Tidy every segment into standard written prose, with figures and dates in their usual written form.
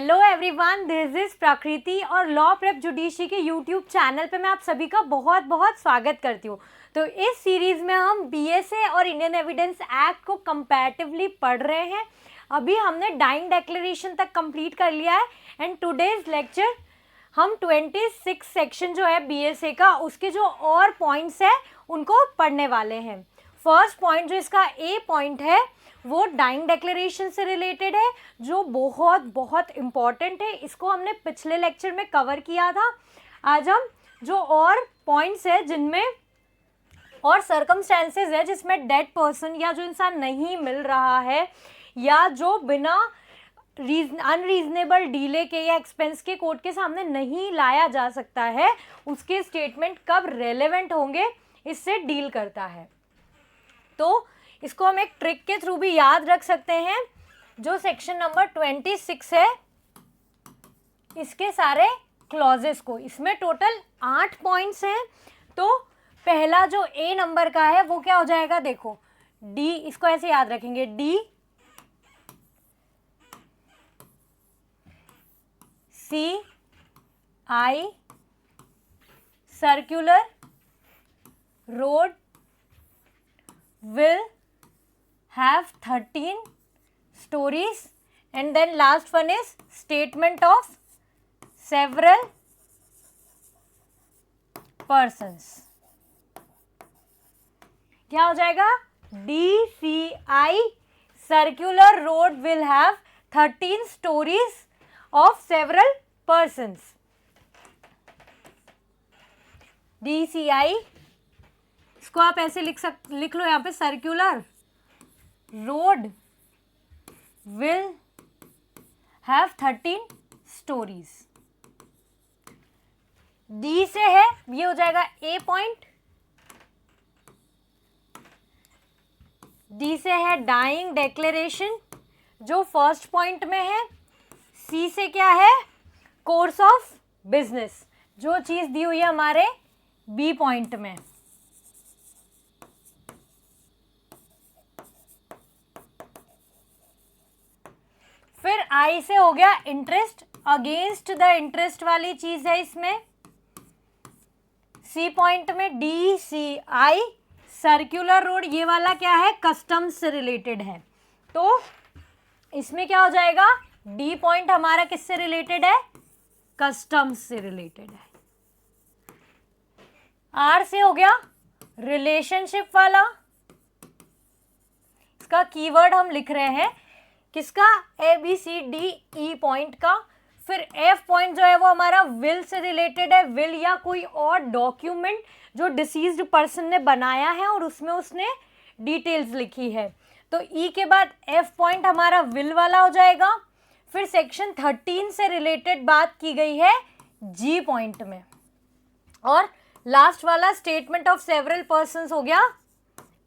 Hello everyone, this is प्रकृति और law prep judiciary के यूट्यूब चैनल पे मैं आप सभी का बहुत बहुत स्वागत करती हूँ। तो इस सीरीज़ में हम बीएसए और इंडियन एविडेंस एक्ट को कंपैरेटिवली पढ़ रहे हैं। अभी हमने डाइंग डिक्लेरेशन तक कंप्लीट कर लिया है एंड टुडेज लेक्चर हम 26 सेक्शन जो है बीएसए का उसके जो और पॉइंट्स है उनको पढ़ने वाले हैं। फर्स्ट पॉइंट जो इसका ए पॉइंट है वो डाइंग डिक्लेरेशन से रिलेटेड है, जो बहुत बहुत इम्पॉर्टेंट है। इसको हमने पिछले लेक्चर में कवर किया था। आज हम जो और पॉइंट्स है जिनमें और सर्कमस्टेंसेस है जिसमें डेड पर्सन या जो इंसान नहीं मिल रहा है या जो बिना अनरीजनेबल डीले के या एक्सपेंस के कोर्ट के सामने नहीं लाया जा सकता है, उसके स्टेटमेंट कब रेलेवेंट होंगे इससे डील करता है। तो इसको हम एक ट्रिक के थ्रू भी याद रख सकते हैं। जो सेक्शन नंबर 26 है इसके सारे क्लॉजेस को, इसमें टोटल 8 पॉइंट्स हैं। तो पहला जो ए नंबर का है वो क्या हो जाएगा, देखो डी, इसको ऐसे याद रखेंगे, D C I circular road will have 13 stories and then last one is statement of several persons। क्या हो जाएगा, DCI circular road will have 13 stories of several persons। DCI इसको आप ऐसे लिख लो यहाँ पे, circular road will have 13 stories. D से है, ये हो जाएगा ए पॉइंट। डी से है डाइंग डिक्लेरेशन जो फर्स्ट पॉइंट में है। सी से क्या है, कोर्स ऑफ बिजनेस जो चीज दी हुई है हमारे बी पॉइंट में। फिर आई से हो गया इंटरेस्ट, अगेंस्ट द इंटरेस्ट वाली चीज है इसमें। सी पॉइंट में D C I circular road, ये वाला क्या है, कस्टम्स से रिलेटेड है। तो इसमें क्या हो जाएगा, डी पॉइंट हमारा किससे रिलेटेड है, कस्टम्स से रिलेटेड है। आर से हो गया रिलेशनशिप वाला, इसका कीवर्ड हम लिख रहे हैं किसका, A B C D E point का। फिर एफ पॉइंट जो है वो हमारा विल से रिलेटेड है, विल या कोई और डॉक्यूमेंट जो डिसीज्ड पर्सन ने बनाया है और उसमें उसने डिटेल्स लिखी है। तो ई के बाद एफ पॉइंट हमारा विल वाला हो जाएगा। फिर सेक्शन 13 से रिलेटेड बात की गई है जी पॉइंट में। और लास्ट वाला स्टेटमेंट ऑफ सेवरल पर्संस हो गया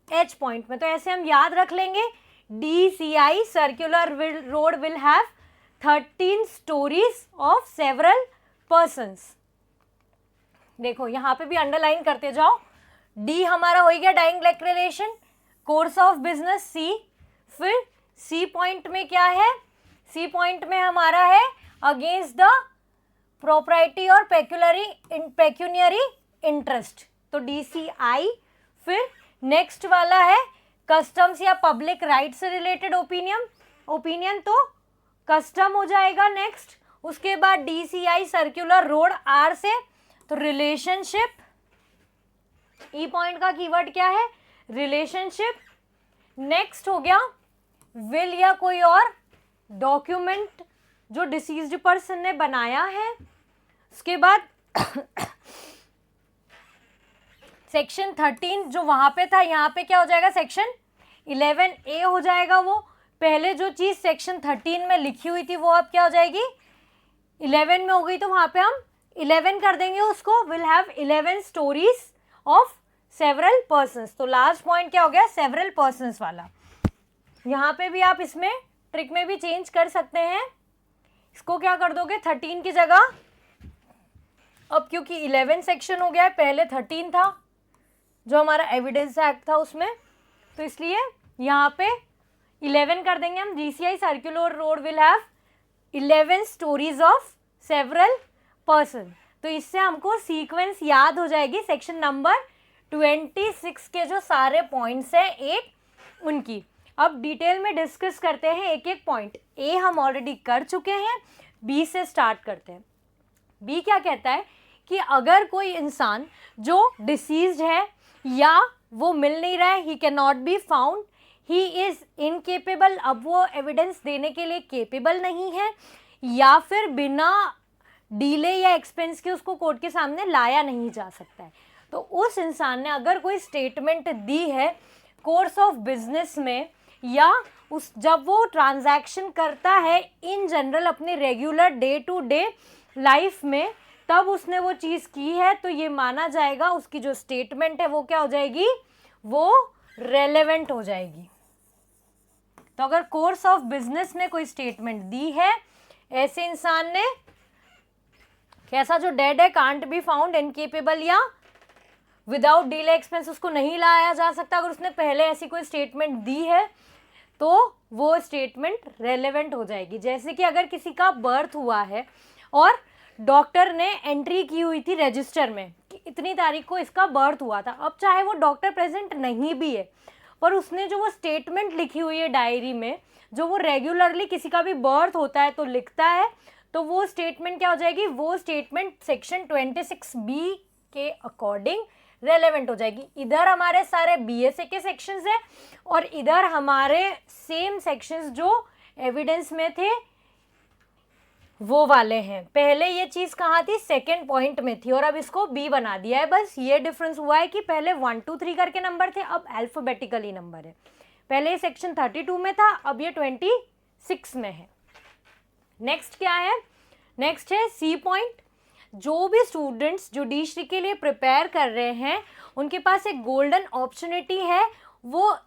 एच पॉइंट में। तो ऐसे हम याद रख लेंगे, DCI circular road will have 13 stories of several persons। देखो यहाँ पे भी अंडरलाइन करते जाओ। डी हमारा हो गया dying declaration, course of business C. फिर सी पॉइंट में क्या है, सी पॉइंट में हमारा है अगेंस्ट द प्रॉपर्टी और पेक्यूनियरी इंटरेस्ट, तो DCI। फिर नेक्स्ट वाला है कस्टम्स या पब्लिक राइट से रिलेटेड ओपिनियन तो कस्टम हो जाएगा नेक्स्ट। उसके बाद DCI सर्कुलर रोड आर से तो रिलेशनशिप। ई पॉइंट का कीवर्ड क्या है, रिलेशनशिप। नेक्स्ट हो गया विल या कोई और डॉक्यूमेंट जो डिसीज्ड पर्सन ने बनाया है। उसके बाद सेक्शन 13 जो वहां पे था यहाँ पे क्या हो जाएगा, सेक्शन 11A हो जाएगा। वो पहले जो चीज सेक्शन 13 में लिखी हुई थी वो अब क्या हो जाएगी 11 में हो गई, तो वहां पे हम 11 कर देंगे उसको, will have 11 stories of several persons. तो लास्ट पॉइंट क्या हो गया, सेवरल पर्सन्स वाला। यहाँ पे भी आप इसमें ट्रिक में भी चेंज कर सकते हैं, इसको क्या कर दोगे 13 की जगह, अब क्योंकि 11 सेक्शन हो गया है, पहले 13 था जो हमारा एविडेंस एक्ट था उसमें, तो इसलिए यहाँ पे 11 कर देंगे हम। DCI circular road will have 11 stories of several person. तो इससे हमको सीक्वेंस याद हो जाएगी सेक्शन नंबर 26 के जो सारे पॉइंट्स हैं एक उनकी। अब डिटेल में डिस्कस करते हैं एक एक पॉइंट। ए हम ऑलरेडी कर चुके हैं, बी से स्टार्ट करते हैं। बी क्या कहता है कि अगर कोई इंसान जो डिसीज्ड है या वो मिल नहीं रहा है, he can not be found, he is incapable, अब वो एविडेंस देने के लिए केपेबल नहीं है, या फिर बिना डीले या एक्सपेंस के उसको कोर्ट के सामने लाया नहीं जा सकता है, तो उस इंसान ने अगर कोई स्टेटमेंट दी है कोर्स ऑफ बिजनेस में, या उस जब वो ट्रांजैक्शन करता है इन जनरल अपने regular day to day life में, तब उसने वो चीज़ की है, तो ये माना जाएगा उसकी जो स्टेटमेंट है वो क्या हो जाएगी, वो रेलेवेंट हो जाएगी। तो अगर कोर्स ऑफ बिजनेस में कोई स्टेटमेंट दी है ऐसे इंसान ने, कैसा जो डेड है, कांट बी फाउंड, इनकेपेबल या विदाउट डीले एक्सपेंस उसको नहीं लाया जा सकता, अगर उसने पहले ऐसी कोई स्टेटमेंट दी है तो वो स्टेटमेंट रेलेवेंट हो जाएगी। जैसे कि अगर किसी का बर्थ हुआ है और डॉक्टर ने एंट्री की हुई थी रजिस्टर में कि इतनी तारीख को इसका बर्थ हुआ था, अब चाहे वो डॉक्टर प्रेजेंट नहीं भी है पर उसने जो वो स्टेटमेंट लिखी हुई है डायरी में, जो वो रेगुलरली किसी का भी बर्थ होता है तो लिखता है, तो वो स्टेटमेंट क्या हो जाएगी, वो स्टेटमेंट सेक्शन 26B के अकॉर्डिंग रेलेवेंट हो जाएगी। इधर हमारे सारे BSA के सेक्शंस हैं और इधर हमारे सेम सेक्शंस जो एविडेंस में थे वो वाले हैं। पहले ये चीज़ कहाँ थी, सेकेंड पॉइंट में थी और अब इसको B बना दिया है। बस ये डिफरेंस हुआ है कि पहले 1 2 3 करके नंबर थे, अब अल्फाबेटिकली नंबर है। पहले सेक्शन 32 में था, अब ये 26 में है। नेक्स्ट क्या है, नेक्स्ट है C पॉइंट। जो भी स्टूडेंट्स जुडिशरी के लिए प्रिपेयर कर रहे हैं उनके पास एक गोल्डन अपॉर्चुनिटी है, वो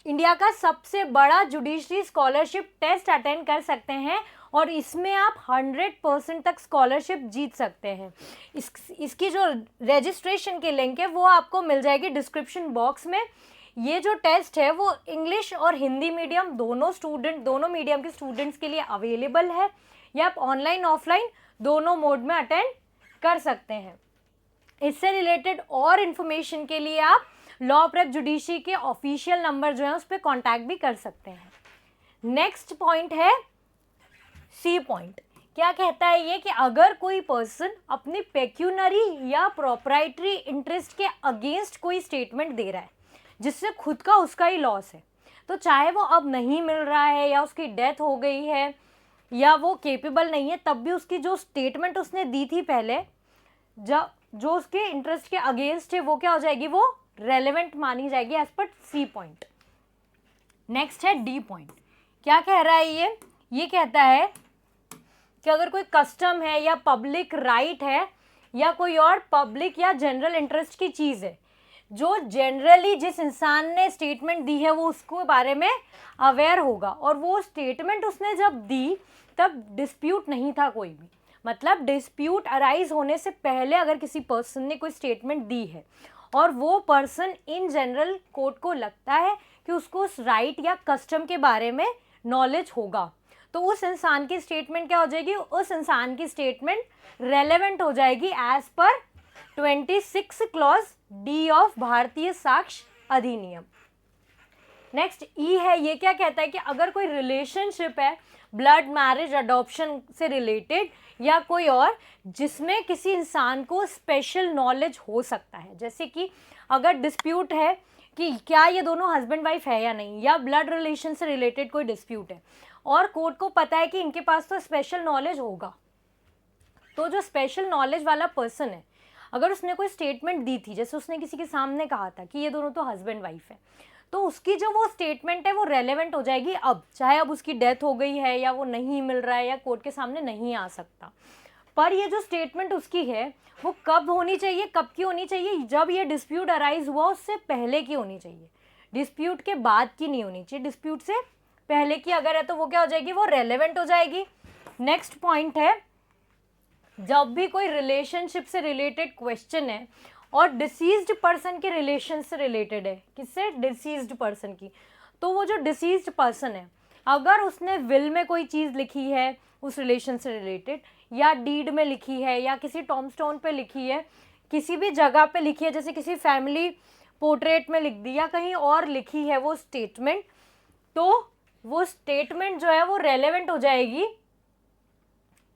इंडिया का सबसे बड़ा जुडिशरी स्कॉलरशिप टेस्ट अटेंड कर सकते हैं और इसमें आप 100% तक स्कॉलरशिप जीत सकते हैं। इसकी जो रजिस्ट्रेशन की लिंक है वो आपको मिल जाएगी डिस्क्रिप्शन बॉक्स में। ये जो टेस्ट है वो इंग्लिश और हिंदी मीडियम दोनों मीडियम के स्टूडेंट्स के लिए अवेलेबल है। या आप ऑनलाइन ऑफलाइन दोनों मोड में अटेंड कर सकते हैं। इससे रिलेटेड और इन्फॉर्मेशन के लिए आप लॉ प्रेप जुडिशरी के ऑफिशियल नंबर जो है उस पर कॉन्टैक्ट भी कर सकते हैं। नेक्स्ट पॉइंट है C पॉइंट। क्या कहता है ये कि अगर कोई पर्सन अपनी पेक्यूनरी या प्रोप्राइटरी इंटरेस्ट के अगेंस्ट कोई स्टेटमेंट दे रहा है जिससे खुद का उसका ही लॉस है, तो चाहे वो अब नहीं मिल रहा है या उसकी डेथ हो गई है या वो केपेबल नहीं है, तब भी उसकी जो स्टेटमेंट उसने दी थी पहले जो उसके इंटरेस्ट के अगेंस्ट है वो क्या हो जाएगी, वो रेलेवेंट मानी जाएगी एज पर C पॉइंट। नेक्स्ट है D पॉइंट। क्या कह रहा है ये कहता है कि अगर कोई कस्टम है या पब्लिक राइट है या कोई और पब्लिक या जनरल इंटरेस्ट की चीज़ है जो जनरली जिस इंसान ने स्टेटमेंट दी है वो उसको बारे में अवेयर होगा, और वो स्टेटमेंट उसने जब दी तब डिस्प्यूट नहीं था कोई भी, मतलब डिस्प्यूट अराइज होने से पहले अगर किसी पर्सन ने कोई स्टेटमेंट दी है और वो पर्सन इन जनरल कोर्ट को लगता है कि उसको उस राइट या कस्टम के बारे में नॉलेज होगा, तो उस इंसान की स्टेटमेंट क्या हो जाएगी, उस इंसान की स्टेटमेंट रेलेवेंट हो जाएगी एज पर 26 क्लॉज D ऑफ भारतीय साक्ष्य अधिनियम। नेक्स्ट E है। ये क्या कहता है कि अगर कोई रिलेशनशिप है ब्लड मैरिज अडॉप्शन से रिलेटेड या कोई और जिसमें किसी इंसान को स्पेशल नॉलेज हो सकता है, जैसे कि अगर डिस्प्यूट है कि क्या ये दोनों हस्बैंड वाइफ है या नहीं, या ब्लड रिलेशन से रिलेटेड कोई डिस्प्यूट है और कोर्ट को पता है कि इनके पास तो स्पेशल नॉलेज होगा, तो जो स्पेशल नॉलेज वाला पर्सन है अगर उसने कोई स्टेटमेंट दी थी, जैसे उसने किसी के सामने कहा था कि ये दोनों तो हस्बैंड वाइफ है, तो उसकी जो वो स्टेटमेंट है वो रेलेवेंट हो जाएगी अब, चाहे अब उसकी डेथ हो गई है या वो नहीं मिल रहा है या कोर्ट के सामने नहीं आ सकता। पर ये जो स्टेटमेंट उसकी है वो कब होनी चाहिए, कब की होनी चाहिए, जब ये डिस्प्यूट अराइज हुआ उससे पहले की होनी चाहिए, डिस्प्यूट के बाद की नहीं होनी चाहिए। डिस्प्यूट से पहले की अगर है तो वो क्या हो जाएगी, वो रेलेवेंट हो जाएगी। नेक्स्ट पॉइंट है, जब भी कोई रिलेशनशिप से रिलेटेड क्वेश्चन है और डिसीज्ड पर्सन के रिलेशन से रिलेटेड है, किससे, डिसीज्ड पर्सन की, तो वो जो डिसीज्ड पर्सन है अगर उसने विल में कोई चीज़ लिखी है उस रिलेशन से रिलेटेड, या डीड में लिखी है, या किसी टॉम्बस्टोन पे लिखी है, किसी भी जगह पे लिखी है, जैसे किसी फैमिली पोर्ट्रेट में लिख दी या कहीं और लिखी है वो स्टेटमेंट, तो वो स्टेटमेंट जो है वो रेलेवेंट हो जाएगी।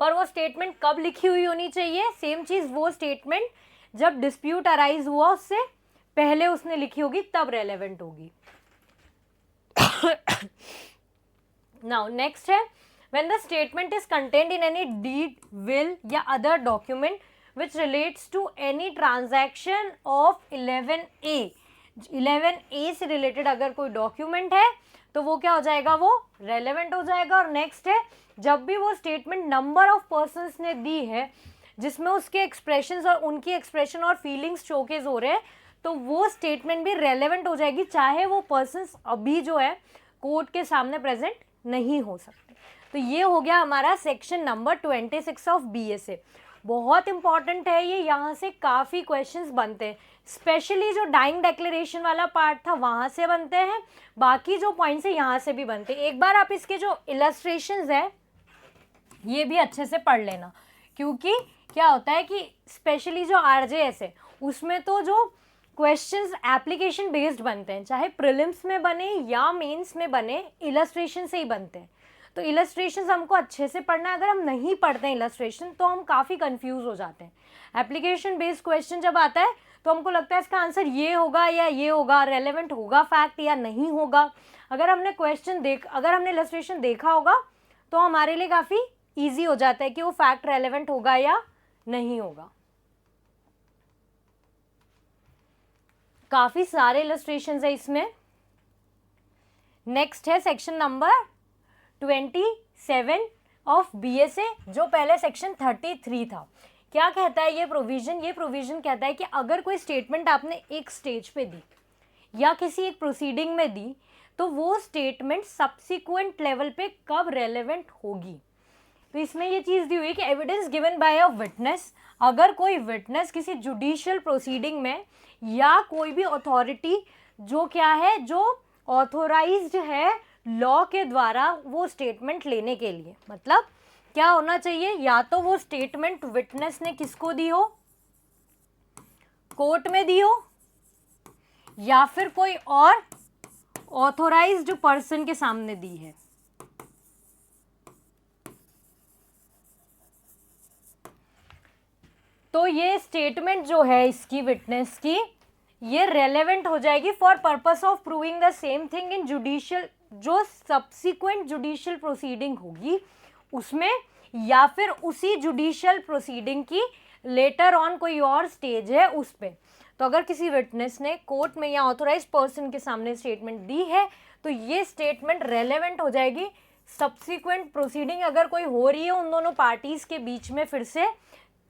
पर वो स्टेटमेंट कब लिखी हुई होनी चाहिए? सेम चीज़, वो स्टेटमेंट जब डिस्प्यूट अराइज हुआ उससे पहले उसने लिखी होगी, तब रेलेवेंट होगी। नाउ नेक्स्ट है, when the statement is contained in any deed, will या other document which relates to any transaction of 11A, 11A से रिलेटेड अगर कोई डॉक्यूमेंट है तो वो क्या हो जाएगा? वो रेलेवेंट हो जाएगा। और नेक्स्ट है, जब भी वो स्टेटमेंट नंबर ऑफ पर्सन्स ने दी है जिसमें उसके एक्सप्रेशंस और उनकी एक्सप्रेशन और फीलिंग्स शोकेस हो रहे हैं, तो वो स्टेटमेंट भी रेलेवेंट हो जाएगी, चाहे वो पर्सन्स अभी जो है कोर्ट के सामने प्रेजेंट नहीं हो सकते। तो ये हो गया हमारा सेक्शन नंबर 26 ऑफ BSA। बहुत इंपॉर्टेंट है ये, यहाँ से काफ़ी क्वेश्चंस बनते हैं, स्पेशली जो डाइंग डिक्लेरेशन वाला पार्ट था वहाँ से बनते हैं, बाकी जो पॉइंट्स है यहाँ से भी बनते हैं। एक बार आप इसके जो इलस्ट्रेशंस है ये भी अच्छे से पढ़ लेना, क्योंकि क्या होता है कि स्पेशली जो RJS है उसमें तो जो क्वेश्चंस एप्लीकेशन बेस्ड बनते हैं, चाहे प्रीलिम्स में बने या मेंस में बने, इलस्ट्रेशन से ही बनते हैं। तो इलस्ट्रेशंस हमको अच्छे से पढ़ना है। अगर हम नहीं पढ़ते हैं इलस्ट्रेशन तो हम काफ़ी कंफ्यूज हो जाते हैं। एप्लीकेशन बेस्ड क्वेश्चन जब आता है तो हमको लगता है इसका आंसर ये होगा या ये होगा, रेलेवेंट होगा फैक्ट या नहीं होगा। अगर हमने इलस्ट्रेशन देखा होगा तो हमारे लिए काफ़ी ईजी हो जाता है कि वो फैक्ट रेलेवेंट होगा या नहीं होगा। काफ़ी सारे इलस्ट्रेशंस है इसमें। नेक्स्ट है सेक्शन नंबर 27 ऑफ BSA, जो पहले सेक्शन 33 था। क्या कहता है ये प्रोविजन कहता है कि अगर कोई स्टेटमेंट आपने एक स्टेज पे दी या किसी एक प्रोसीडिंग में दी तो वो स्टेटमेंट सब्सिक्वेंट लेवल पे कब रेलेवेंट होगी। तो इसमें ये चीज़ दी हुई है कि evidence given by a witness, अगर कोई विटनेस किसी जुडिशियल प्रोसीडिंग में या कोई भी अथॉरिटी जो क्या है, जो ऑथोराइज्ड है लॉ के द्वारा वो स्टेटमेंट लेने के लिए, मतलब क्या होना चाहिए, या तो वो स्टेटमेंट विटनेस ने किसको दी हो, कोर्ट में दी हो, या फिर कोई और ऑथोराइज्ड पर्सन के सामने दी है। तो ये स्टेटमेंट जो है इसकी विटनेस की, ये रेलेवेंट हो जाएगी for purpose of proving the same thing in judicial, जो सब्सिक्वेंट जुडिशियल प्रोसीडिंग होगी उसमें, या फिर उसी जुडिशियल प्रोसीडिंग की लेटर ऑन कोई और स्टेज है उस पे। तो अगर किसी विटनेस ने कोर्ट में या ऑथोराइज्ड पर्सन के सामने स्टेटमेंट दी है तो ये स्टेटमेंट रेलेवेंट हो जाएगी सब्सिक्वेंट प्रोसीडिंग अगर कोई हो रही है उन दोनों पार्टीज के बीच में फिर से,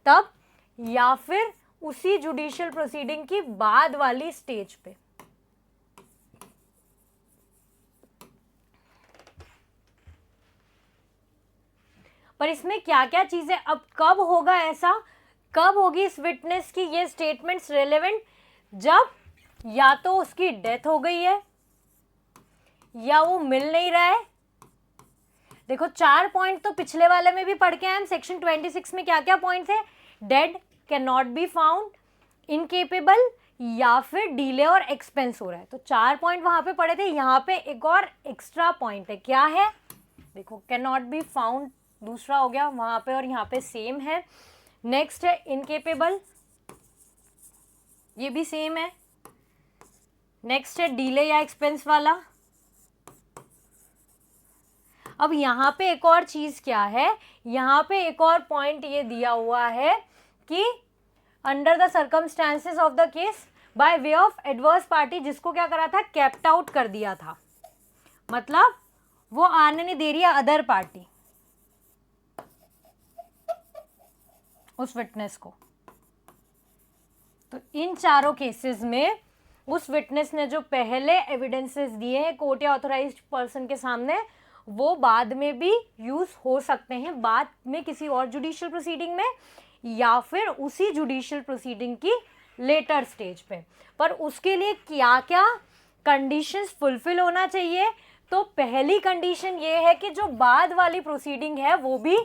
तब, या फिर उसी जुडिशियल प्रोसीडिंग की बाद वाली स्टेज पे। पर इसमें क्या क्या चीजें, अब कब होगा ऐसा, कब होगी इस विटनेस की ये स्टेटमेंट्स रेलेवेंट, जब या तो उसकी डेथ हो गई है या वो मिल नहीं रहा है। देखो 4 पॉइंट तो पिछले वाले में भी पढ़ के आए हम, सेक्शन 26 में क्या क्या पॉइंट थे, dead, can not be found, incapable, या फिर डिले और एक्सपेंस हो रहा है। तो 4 पॉइंट वहां पे पढ़े थे। यहाँ पे एक और एक्स्ट्रा पॉइंट है, क्या है, देखो कैन नॉट बी फाउंड दूसरा हो गया वहां पे और यहाँ पे सेम है। नेक्स्ट है इनकेपेबल, ये भी सेम है। नेक्स्ट है डिले या एक्सपेंस वाला। अब यहाँ पे एक और चीज क्या है, यहाँ पे एक और पॉइंट ये दिया हुआ है कि under the circumstances of the case by way of adverse party, जिसको क्या करा था, कैप्ट आउट कर दिया था, मतलब वो आने नहीं दे रही है अदर पार्टी उस विटनेस को। तो इन चारों केसेस में उस विटनेस ने जो पहले एविडेंसेस दिए हैं कोर्ट या ऑथराइज्ड पर्सन के सामने, वो बाद में भी यूज हो सकते हैं, बाद में किसी और जुडिशियल प्रोसीडिंग में या फिर उसी जुडिशियल प्रोसीडिंग की लेटर स्टेज पे। पर उसके लिए क्या क्या कंडीशंस फुलफिल होना चाहिए, तो पहली कंडीशन ये है कि जो बाद वाली प्रोसीडिंग है वो भी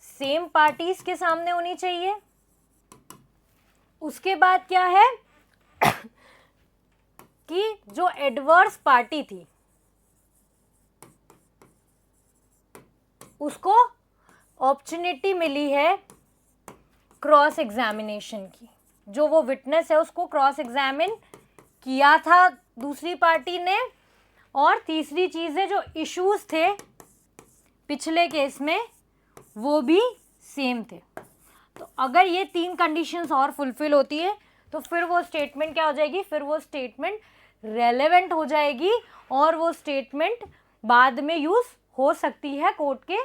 सेम पार्टीज के सामने होनी चाहिए। उसके बाद क्या है कि जो एडवर्स पार्टी थी उसको अपॉर्चुनिटी मिली है क्रॉस एग्जामिनेशन की। जो वो विटनेस है उसको क्रॉस एग्जामिन किया था दूसरी पार्टी ने। और तीसरी चीज़ है जो इश्यूज थे पिछले केस में वो भी सेम थे। तो अगर ये 3 कंडीशंस और फुलफिल होती है तो फिर वो स्टेटमेंट क्या हो जाएगी, फिर वो स्टेटमेंट रेलेवेंट हो जाएगी और वो स्टेटमेंट बाद में यूज़ हो सकती है कोर्ट के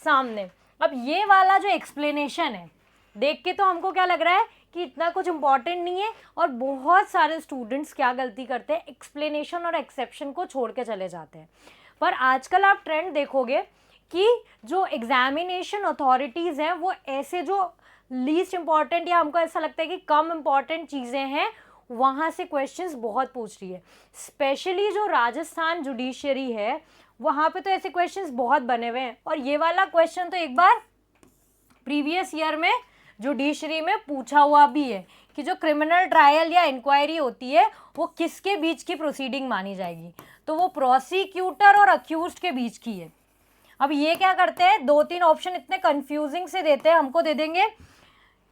सामने। अब ये वाला जो एक्सप्लेनेशन है देख के तो हमको क्या लग रहा है कि इतना कुछ इम्पॉर्टेंट नहीं है, और बहुत सारे स्टूडेंट्स क्या गलती करते हैं, एक्सप्लेनेशन और एक्सेप्शन को छोड़ के चले जाते हैं। पर आजकल आप ट्रेंड देखोगे कि जो एग्जामिनेशन अथॉरिटीज़ हैं वो ऐसे जो लीस्ट इम्पॉर्टेंट या हमको ऐसा लगता है कि कम इम्पॉर्टेंट चीज़ें हैं वहाँ से क्वेश्चंस बहुत पूछ रही है। स्पेशली जो राजस्थान जुडिशरी है वहाँ पे तो ऐसे क्वेश्चंस बहुत बने हुए हैं। और ये वाला क्वेश्चन तो एक बार प्रीवियस ईयर में जुडिशरी में पूछा हुआ भी है कि जो क्रिमिनल ट्रायल या इंक्वायरी होती है वो किसके बीच की प्रोसीडिंग मानी जाएगी, तो वो प्रोसिक्यूटर और अक्यूज्ड के बीच की है। अब ये क्या करते हैं, 2-3 ऑप्शन इतने कंफ्यूजिंग से देते हैं, हमको दे देंगे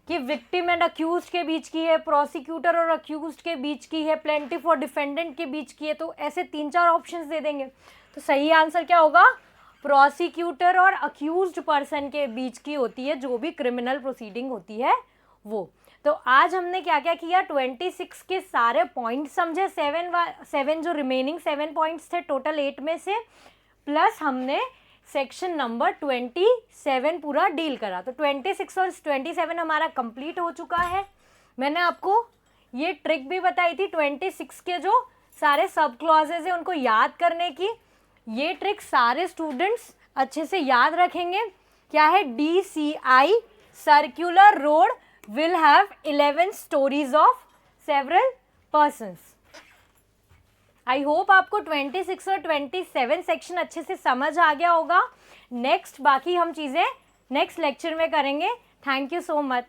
कि विक्टिम एंड अक्यूज्ड के बीच की है, प्रोसिक्यूटर और अक्यूज्ड के बीच की है, प्लेंटिफ और डिफेंडेंट के बीच की है, तो ऐसे 3-4 ऑप्शंस दे देंगे। तो सही आंसर क्या होगा, प्रोसिक्यूटर और अक्यूज्ड पर्सन के बीच की होती है जो भी क्रिमिनल प्रोसीडिंग होती है वो। तो आज हमने क्या क्या किया, 26 के सारे पॉइंट समझे, 7 जो रिमेनिंग 7 पॉइंट्स थे टोटल 8 में से, प्लस हमने सेक्शन नंबर 27 पूरा डील करा। तो 26 और 27 हमारा कंप्लीट हो चुका है। मैंने आपको ये ट्रिक भी बताई थी 26 के जो सारे सब क्लॉजेज हैं उनको याद करने की। ये ट्रिक सारे स्टूडेंट्स अच्छे से याद रखेंगे। क्या है, DCI circular road will have 11 stories of several persons. I hope आपको 26 और 27 सेक्शन अच्छे से समझ आ गया होगा। नेक्स्ट बाकी हम चीज़ें नेक्स्ट लेक्चर में करेंगे। Thank you so much.